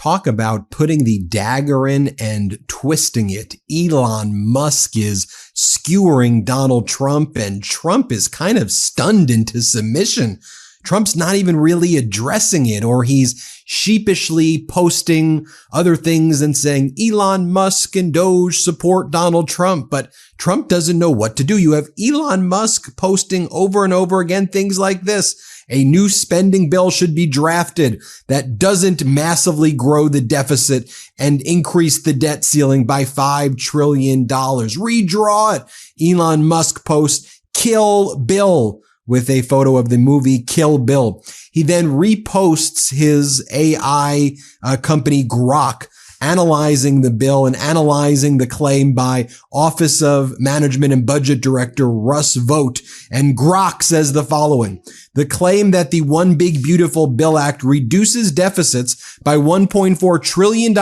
talk about putting the dagger in and twisting it. Elon Musk is skewering Donald Trump, and Trump is kind of stunned into submission. Trump's not even really addressing it, or he's sheepishly posting other things and saying Elon Musk and Doge support Donald Trump, but Trump doesn't know what to do. You have Elon Musk posting over and over again things like this. A new spending bill should be drafted that doesn't massively grow the deficit and increase the debt ceiling by $5 trillion. Redraw it. Elon Musk posts Kill Bill with a photo of the movie Kill Bill. He then reposts his AI company Grok, analyzing the bill and analyzing the claim by Office of Management and Budget Director Russ Vought. And Grok says the following: the claim that the One Big Beautiful Bill Act reduces deficits by $1.4 trillion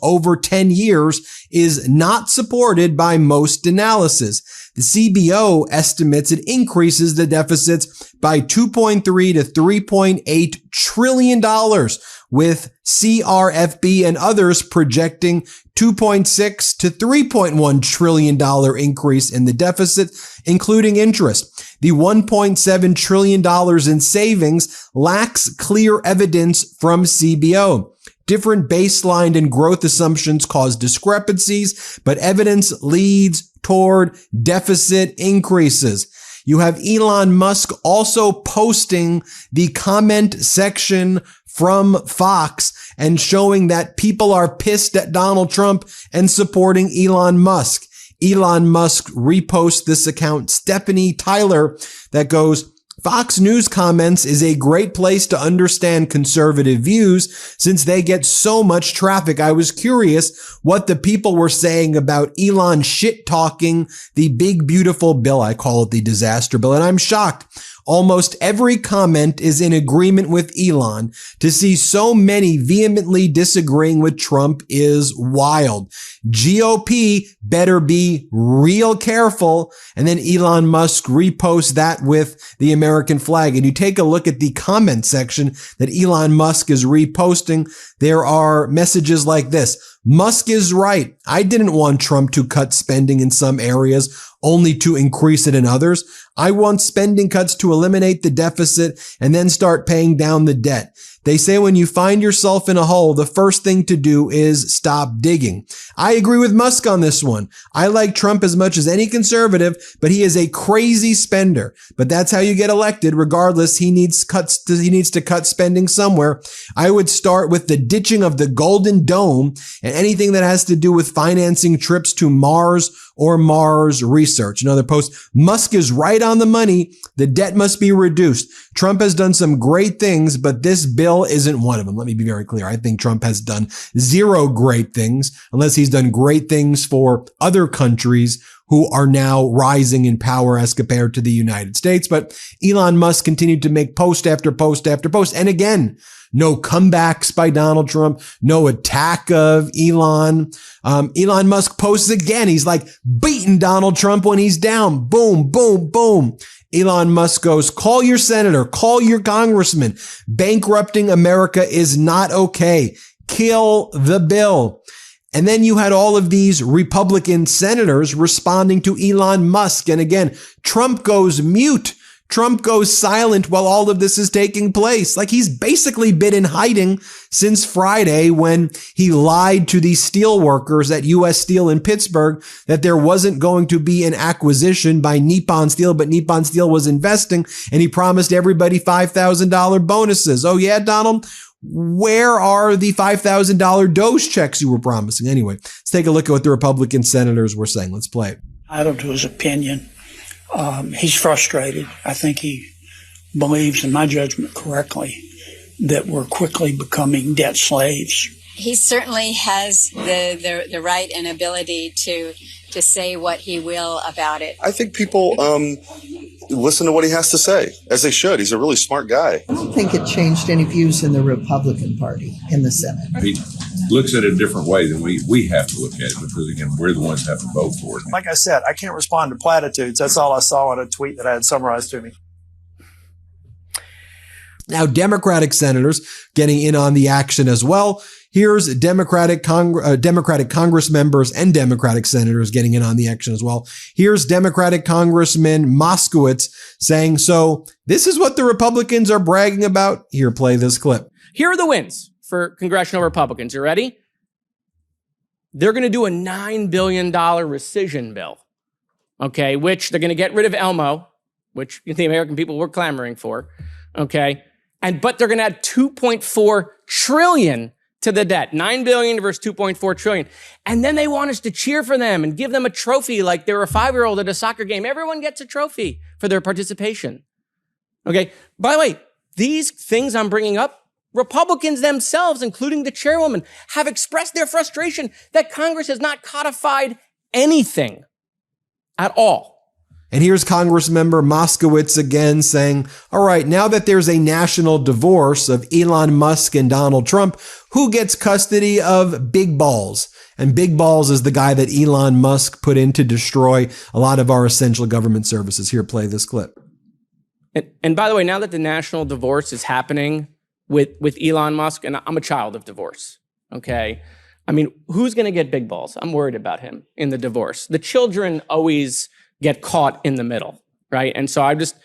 over 10 years is not supported by most analysis. The CBO estimates it increases the deficits by $2.3 to $3.8 trillion, with CRFB and others projecting $2.6 to $3.1 trillion increase in the deficit, including interest. The $1.7 trillion in savings lacks clear evidence from CBO. Different baseline and growth assumptions cause discrepancies, but evidence leads toward deficit increases. You have Elon Musk also posting the comment section from Fox and showing that people are pissed at Donald Trump and supporting Elon Musk. Elon Musk reposts this account, Stephanie Tyler, that goes, Fox News comments is a great place to understand conservative views since they get so much traffic. I was curious what the people were saying about Elon shit talking the big beautiful bill. I call it the disaster bill, and I'm shocked. Almost every comment is in agreement with Elon. To see so many vehemently disagreeing with Trump is wild. GOP better be real careful. And then Elon Musk reposts that with the American flag. And you take a look at the comment section that Elon Musk is reposting. There are messages like this. Musk is right. I didn't want Trump to cut spending in some areas only to increase it in others. I want spending cuts to eliminate the deficit and then start paying down the debt. They say when you find yourself in a hole, the first thing to do is stop digging. I agree with Musk on this one. I like Trump as much as any conservative, but he is a crazy spender. But that's how you get elected. Regardless, he needs to cut spending somewhere. I would start with the ditching of the Golden Dome and anything that has to do with financing trips to Mars or Mars research. Another post, Musk is right on the money. The debt must be reduced. Trump has done some great things, but this bill isn't one of them. Let me be very clear. I think Trump has done zero great things unless he's done great things for other countries who are now rising in power as compared to the United States. But Elon Musk continued to make post after post after post. And again, no comebacks by Donald Trump, no attack of Elon. Elon Musk posts again. He's like beating Donald Trump when he's down. Boom, boom, boom. Elon Musk goes, call your senator, call your congressman. Bankrupting America is not okay. Kill the bill. And then you had all of these Republican senators responding to Elon Musk. And again, Trump goes mute. Trump goes silent while all of this is taking place. Like he's basically been in hiding since Friday when he lied to the steel workers at U.S. Steel in Pittsburgh that there wasn't going to be an acquisition by Nippon Steel, but Nippon Steel was investing, and he promised everybody $5,000 bonuses. Oh yeah, Donald? Where are the $5,000 Doge checks you were promising? Anyway, let's take a look at what the Republican senators were saying. Let's play it. Entitled to his opinion. He's frustrated. I think he believes, in my judgment correctly, that we're quickly becoming debt slaves. He certainly has the right and ability to say what he will about it. I think people listen to what he has to say, as they should. He's a really smart guy. I don't think it changed any views in the Republican Party in the Senate. He looks at it a different way than we have to look at it because, again, we're the ones that have to vote for it. Like I said, I can't respond to platitudes. That's all I saw on a tweet that I had summarized to me. Now, Democratic senators getting in on the action as well. Here's Democratic Congress members and Democratic senators getting in on the action as well. Here's Democratic Congressman Moskowitz saying, so this is what the Republicans are bragging about. Here, play this clip. Here are the wins for congressional Republicans. You ready? They're going to do a $9 billion rescission bill, okay, which they're going to get rid of Elmo, which the American people were clamoring for, okay? But they're going to add $2.4 trillion to the debt. 9 billion versus 2.4 trillion. And then they want us to cheer for them and give them a trophy like they were a 5-year-old at a soccer game. Everyone gets a trophy for their participation. Okay. By the way, these things I'm bringing up, Republicans themselves, including the chairwoman, have expressed their frustration that Congress has not codified anything at all. And here's Congressmember Moskowitz again saying, all right, now that there's a national divorce of Elon Musk and Donald Trump, who gets custody of Big Balls? And Big Balls is the guy that Elon Musk put in to destroy a lot of our essential government services. Here, play this clip. And by the way, now that the national divorce is happening with Elon Musk, and I'm a child of divorce, okay? I mean, who's going to get Big Balls? I'm worried about him in the divorce. The children always get caught in the middle, right? And so I just,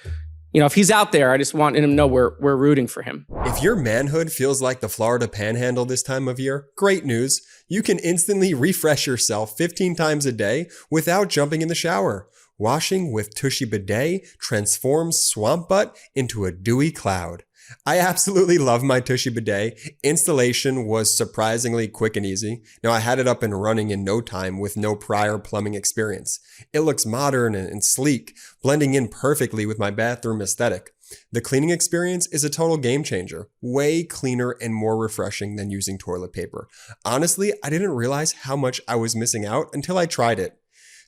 if he's out there, I just want him to know we're rooting for him. If your manhood feels like the Florida Panhandle this time of year, great news. You can instantly refresh yourself 15 times a day without jumping in the shower. Washing with Tushy bidet transforms swamp butt into a dewy cloud. I absolutely love my Tushy bidet. Installation was surprisingly quick and easy. Now, I had it up and running in no time with no prior plumbing experience. It looks modern and sleek, blending in perfectly with my bathroom aesthetic. The cleaning experience is a total game changer, way cleaner and more refreshing than using toilet paper. Honestly, I didn't realize how much I was missing out until I tried it.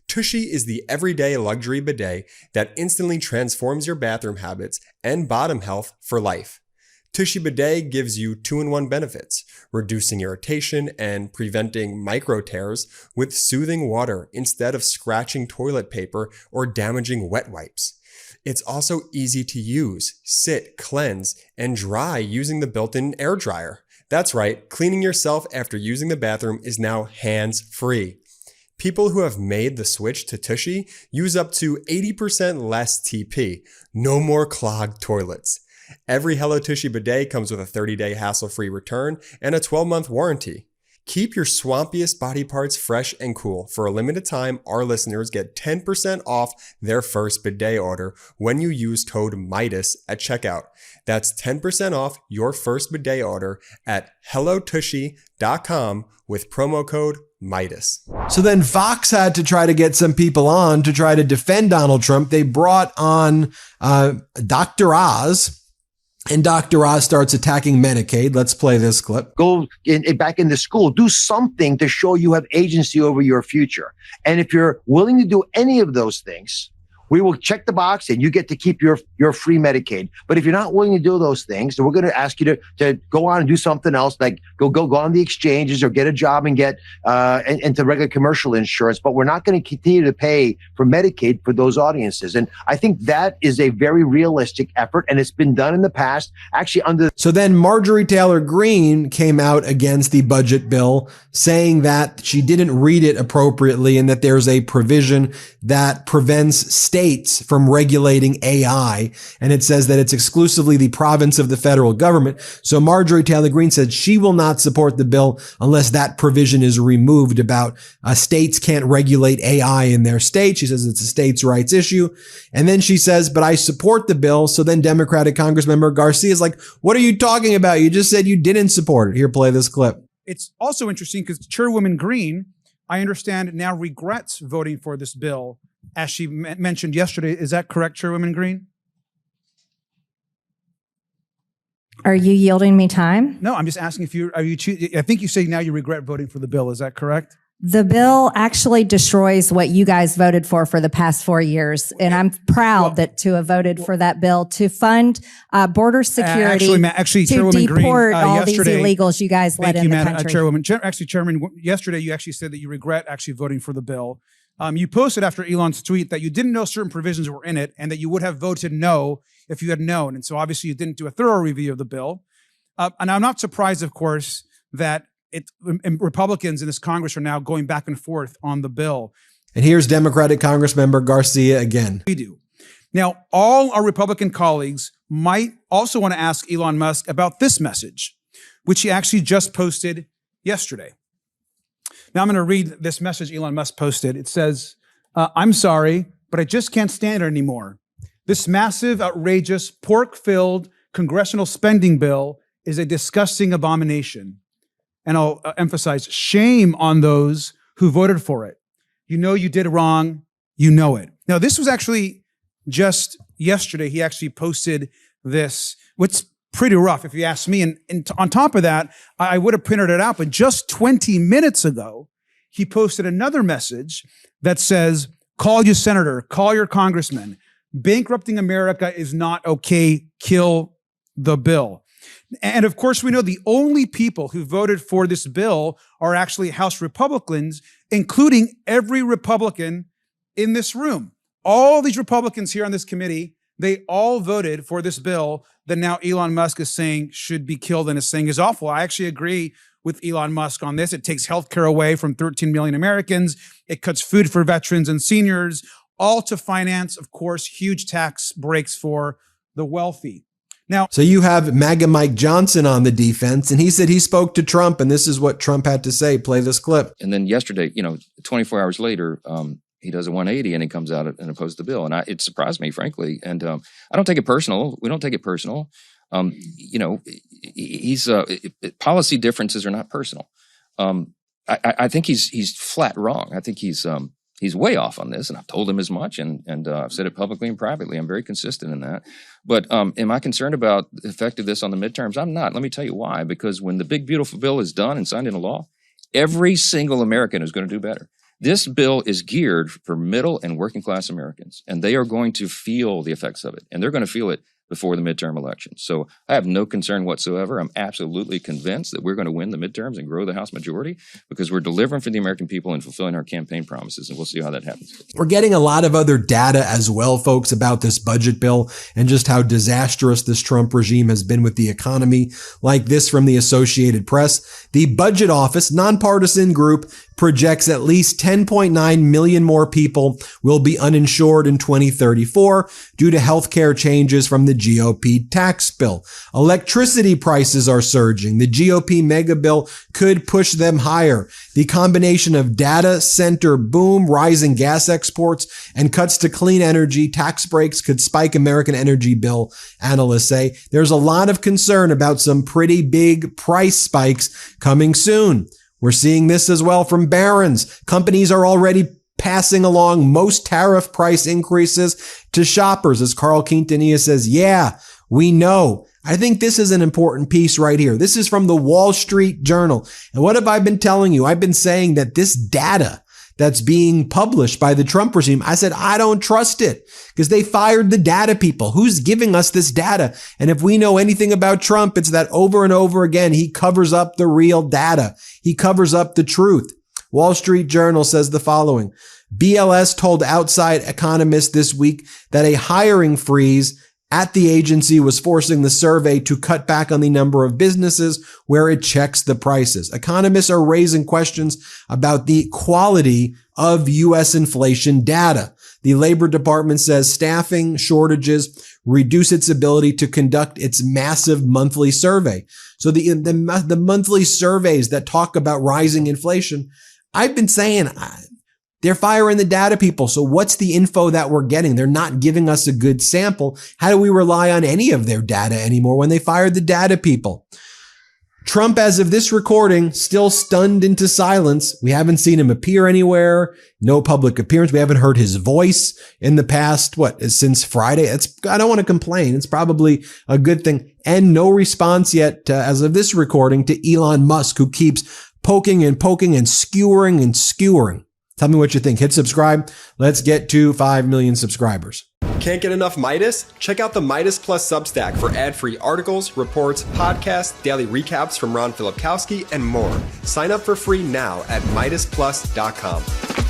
Tushy is the everyday luxury bidet that instantly transforms your bathroom habits and bottom health for life. Tushy bidet gives you 2-in-1 benefits, reducing irritation and preventing micro tears with soothing water instead of scratching toilet paper or damaging wet wipes. It's also easy to use, sit, cleanse, and dry using the built-in air dryer. That's right, cleaning yourself after using the bathroom is now hands-free. People who have made the switch to Tushy use up to 80% less TP. No more clogged toilets. Every Hello Tushy bidet comes with a 30-day hassle-free return and a 12-month warranty. Keep your swampiest body parts fresh and cool. For a limited time, our listeners get 10% off their first bidet order when you use code MIDAS at checkout. That's 10% off your first bidet order at hellotushy.com with promo code MIDAS. So then Fox had to try to get some people on to try to defend Donald Trump. They brought on Dr. Oz. And Dr. Oz starts attacking Medicaid. Let's play this clip. Go back into school. Do something to show you have agency over your future. And if you're willing to do any of those things, we will check the box and you get to keep your free Medicaid. But if you're not willing to do those things, then we're going to ask you to go on and do something else, like go on the exchanges or get a job and get into regular commercial insurance. But we're not going to continue to pay for Medicaid for those audiences. And I think that is a very realistic effort, and it's been done in the past, actually under. So then Marjorie Taylor Greene came out against the budget bill, saying that she didn't read it appropriately and that there's a provision that prevents states from regulating AI. And it says that it's exclusively the province of the federal government. So Marjorie Taylor Greene said she will not support the bill unless that provision is removed about states can't regulate AI in their state. She says it's a states' rights issue. And then she says, but I support the bill. So then Democratic Congressmember Garcia is like, what are you talking about? You just said you didn't support it. Here, play this clip. It's also interesting because Chairwoman Greene, I understand, now regrets voting for this bill, as she mentioned yesterday. Is that correct, Chairwoman Greene? Are you yielding me time? No, I'm just asking if I think you say now you regret voting for the bill. Is that correct? The bill actually destroys what you guys voted for the past 4 years. And I'm proud to have voted for that bill to fund border security, actually, to Chairwoman deport Greene, all these illegals you guys let in the country. Chairwoman, yesterday you actually said that you regret actually voting for the bill. You posted after Elon's tweet that you didn't know certain provisions were in it and that you would have voted no if you had known. And so obviously you didn't do a thorough review of the bill. And I'm not surprised, of course, that Republicans in this Congress are now going back and forth on the bill. And here's Democratic Congressmember Garcia again. We do. Now, all our Republican colleagues might also want to ask Elon Musk about this message, which he actually just posted yesterday. Now I'm going to read this message Elon Musk posted. It says, I'm sorry, but I just can't stand it anymore. This massive, outrageous, pork-filled congressional spending bill is a disgusting abomination. And I'll emphasize, shame on those who voted for it. You know you did wrong. You know it. Now, this was actually just yesterday. He actually posted this, what's pretty rough if you ask me. And on top of that, I would have printed it out. But just 20 minutes ago, he posted another message that says, call your senator, call your congressman. Bankrupting America is not okay. Kill the bill. And of course, we know the only people who voted for this bill are actually House Republicans, including every Republican in this room. All these Republicans here on this committee, they all voted for this bill that now Elon Musk is saying should be killed and is saying is awful. I actually agree with Elon Musk on this. It takes healthcare away from 13 million Americans. It cuts food for veterans and seniors, all to finance, of course, huge tax breaks for the wealthy. Now, so you have MAGA Mike Johnson on the defense, and he said he spoke to Trump, and this is what Trump had to say. Play this clip. And then yesterday, 24 hours later, he does a 180 and he comes out and opposes the bill. And it surprised me, frankly. And I don't take it personal. We don't take it personal. Policy differences are not personal. I think he's flat wrong. I think he's way off on this, and I've told him as much, and I've said it publicly and privately. I'm very consistent in that. But am I concerned about the effect of this on the midterms? I'm not. Let me tell you why. Because when the big, beautiful bill is done and signed into law, every single American is going to do better. This bill is geared for middle and working class Americans, and they are going to feel the effects of it, and they're going to feel it before the midterm elections. So I have no concern whatsoever. I'm absolutely convinced that we're going to win the midterms and grow the House majority because we're delivering for the American people and fulfilling our campaign promises, and we'll see how that happens. We're getting a lot of other data as well, folks, about this budget bill and just how disastrous this Trump regime has been with the economy. Like this from the Associated Press, the Budget Office, nonpartisan group, projects at least 10.9 million more people will be uninsured in 2034 due to healthcare changes from the GOP tax bill. Electricity prices are surging. The GOP mega bill could push them higher. The combination of data center boom, rising gas exports, and cuts to clean energy tax breaks could spike American energy bill, analysts say. There's a lot of concern about some pretty big price spikes coming soon. We're seeing this as well from Barron's. Companies are already passing along most tariff price increases to shoppers, as Carl Quintanilla says, yeah, we know. I think this is an important piece right here. This is from the Wall Street Journal. And what have I been telling you? I've been saying that this data that's being published by the Trump regime, I said, I don't trust it because they fired the data people. Who's giving us this data? And if we know anything about Trump, it's that over and over again, he covers up the real data. He covers up the truth. Wall Street Journal says the following. BLS told outside economists this week that a hiring freeze at the agency was forcing the survey to cut back on the number of businesses where it checks the prices. Economists are raising questions about the quality of U.S. inflation data. The Labor Department says staffing shortages reduce its ability to conduct its massive monthly survey. So the monthly surveys that talk about rising inflation, I've been saying they're firing the data people. So what's the info that we're getting? They're not giving us a good sample. How do we rely on any of their data anymore when they fired the data people? Trump, as of this recording, still stunned into silence. We haven't seen him appear anywhere. No public appearance. We haven't heard his voice in the past, since Friday. I don't want to complain. It's probably a good thing. And no response yet, as of this recording, to Elon Musk, who keeps poking and skewering. Tell me what you think. Hit subscribe. Let's get to 5 million subscribers. Can't get enough Meidas? Check out the Meidas Plus Substack for ad-free articles, reports, podcasts, daily recaps from Ron Filipkowski, and more. Sign up for free now at MeidasPlus.com.